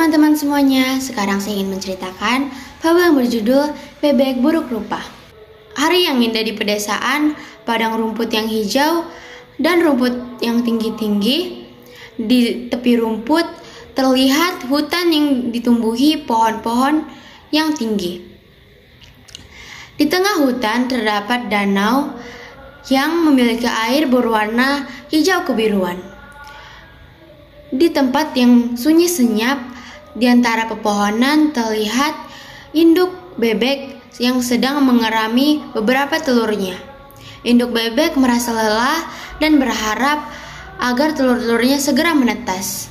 teman-teman semuanya, sekarang saya ingin menceritakan fabel yang berjudul Bebek Buruk Rupa. Hari yang indah di pedesaan, padang rumput yang hijau, dan rumput yang tinggi-tinggi. Di tepi rumput terlihat hutan yang ditumbuhi pohon-pohon yang tinggi. Di tengah hutan terdapat danau yang memiliki air berwarna hijau kebiruan. Di tempat yang sunyi senyap, di antara pepohonan terlihat induk bebek yang sedang mengerami beberapa telurnya. Induk bebek merasa lelah dan berharap agar telur-telurnya segera menetas.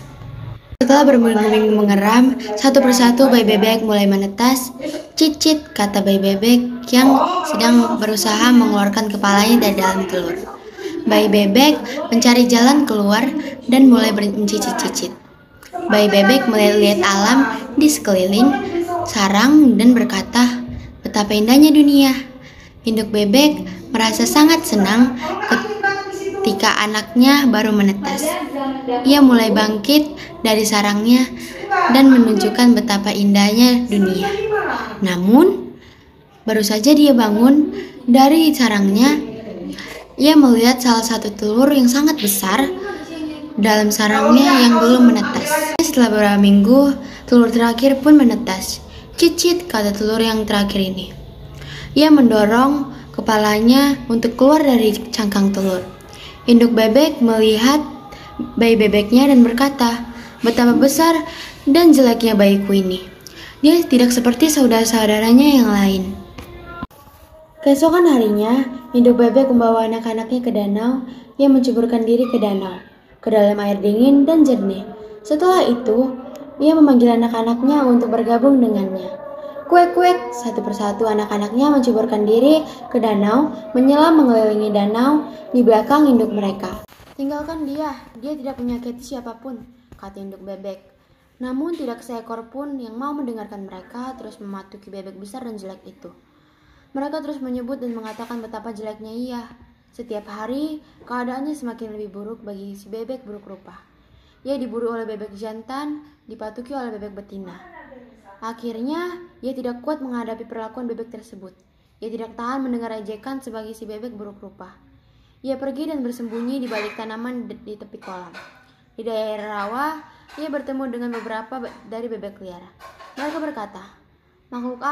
Setelah berminggu-minggu mengeram, satu persatu bayi bebek mulai menetas. Cicit, kata bayi bebek yang sedang berusaha mengeluarkan kepalanya dari dalam telur. Bayi bebek mencari jalan keluar dan mulai mencicit-cicit. Bayi bebek melihat alam di sekeliling sarang dan berkata, "Betapa indahnya dunia." Induk bebek merasa sangat senang ketika anaknya baru menetas. Ia mulai bangkit dari sarangnya dan menunjukkan betapa indahnya dunia. Namun, baru saja dia bangun dari sarangnya, ia melihat salah satu telur yang sangat besar dalam sarangnya yang belum menetas. Setelah beberapa minggu, telur terakhir pun menetas. Cicit, kata telur yang terakhir ini. Ia mendorong kepalanya untuk keluar dari cangkang telur. Induk bebek melihat bayi bebeknya dan berkata, "Betapa besar dan jeleknya bayiku ini. Dia tidak seperti saudara-saudaranya yang lain." Keesokan harinya, induk bebek membawa anak-anaknya ke danau. Ia menceburkan diri ke danau, ke dalam air dingin dan jernih. Setelah itu, ia memanggil anak-anaknya untuk bergabung dengannya. Kuek-kuek, satu persatu anak-anaknya menceburkan diri ke danau, menyelam mengelilingi danau di belakang induk mereka. "Tinggalkan dia tidak menyakiti siapapun," kata induk bebek. Namun tidak seekor pun yang mau mendengarkan mereka terus mematuki bebek besar dan jelek itu. Mereka terus menyebut dan mengatakan betapa jeleknya ia. Setiap hari, keadaannya semakin lebih buruk bagi si bebek buruk rupa. Ia diburu oleh bebek jantan, dipatuki oleh bebek betina. Akhirnya, ia tidak kuat menghadapi perlakuan bebek tersebut. Ia tidak tahan mendengar ejekan sebagai si bebek buruk rupa. Ia pergi dan bersembunyi di balik tanaman di tepi kolam. Di daerah rawa, ia bertemu dengan beberapa dari bebek liar. Mereka berkata, "Makhluk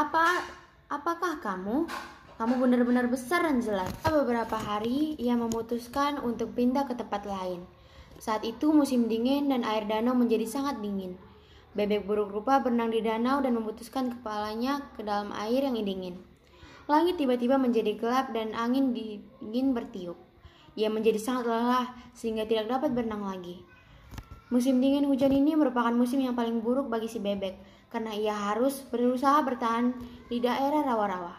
apakah kamu? Kamu benar-benar besar dan jelek." Setelah beberapa hari, ia memutuskan untuk pindah ke tempat lain. Saat itu musim dingin dan air danau menjadi sangat dingin. Bebek buruk rupa berenang di danau dan memutuskan kepalanya ke dalam air yang dingin. Langit tiba-tiba menjadi gelap dan angin dingin bertiup. Ia menjadi sangat lelah sehingga tidak dapat berenang lagi. Musim dingin hujan ini merupakan musim yang paling buruk bagi si bebek karena ia harus berusaha bertahan di daerah rawa-rawa.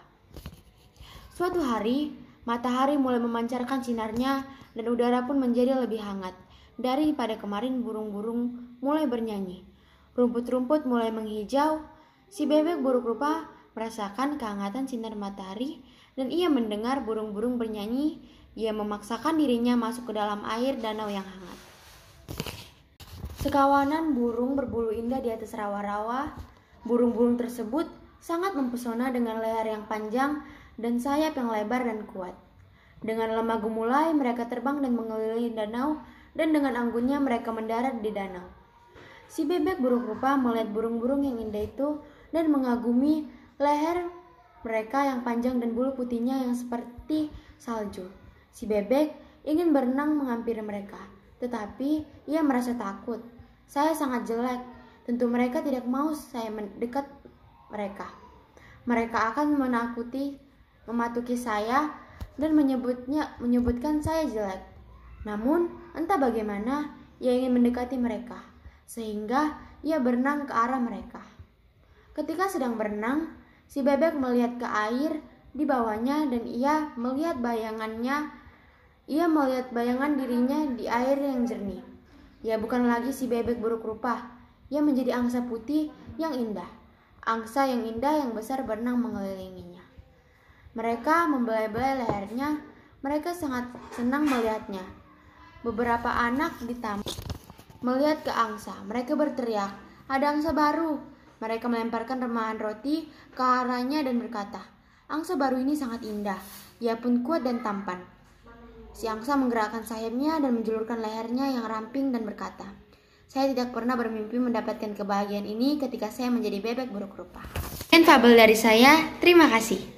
Suatu hari, matahari mulai memancarkan sinarnya dan udara pun menjadi lebih hangat. Daripada kemarin, burung-burung mulai bernyanyi. Rumput-rumput mulai menghijau. Si bebek buruk rupa merasakan kehangatan sinar matahari dan ia mendengar burung-burung bernyanyi. Ia memaksakan dirinya masuk ke dalam air danau yang hangat. Sekawanan burung berbulu indah di atas rawa-rawa. Burung-burung tersebut sangat mempesona dengan leher yang panjang dan sayap yang lebar dan kuat. Dengan lemah gemulai mereka terbang dan mengelilingi danau, dan dengan anggunnya mereka mendarat di danau. Si bebek buruk rupa melihat burung-burung yang indah itu dan mengagumi leher mereka yang panjang dan bulu putihnya yang seperti salju. Si bebek ingin berenang menghampiri mereka, tetapi ia merasa takut. "Saya sangat jelek, tentu mereka tidak mau saya mendekat mereka. Mereka akan mematuki saya dan menyebutkan saya jelek." Namun, entah bagaimana, ia ingin mendekati mereka, sehingga ia berenang ke arah mereka. Ketika sedang berenang, si bebek melihat ke air di bawahnya dan ia melihat bayangan dirinya di air yang jernih. Ia bukan lagi si bebek buruk rupa, ia menjadi angsa putih yang indah. Angsa yang indah yang besar berenang mengelilinginya. Mereka membelai-belai lehernya, mereka sangat senang melihatnya. Beberapa anak di taman melihat ke angsa, mereka berteriak, Ada angsa baru. Mereka melemparkan remahan roti ke arahnya dan berkata, "Angsa baru ini sangat indah. Ia pun kuat dan tampan." Si angsa menggerakkan sayapnya dan menjulurkan lehernya yang ramping dan berkata, "Saya tidak pernah bermimpi mendapatkan kebahagiaan ini ketika saya menjadi bebek buruk rupa." Dan fabel dari saya, terima kasih.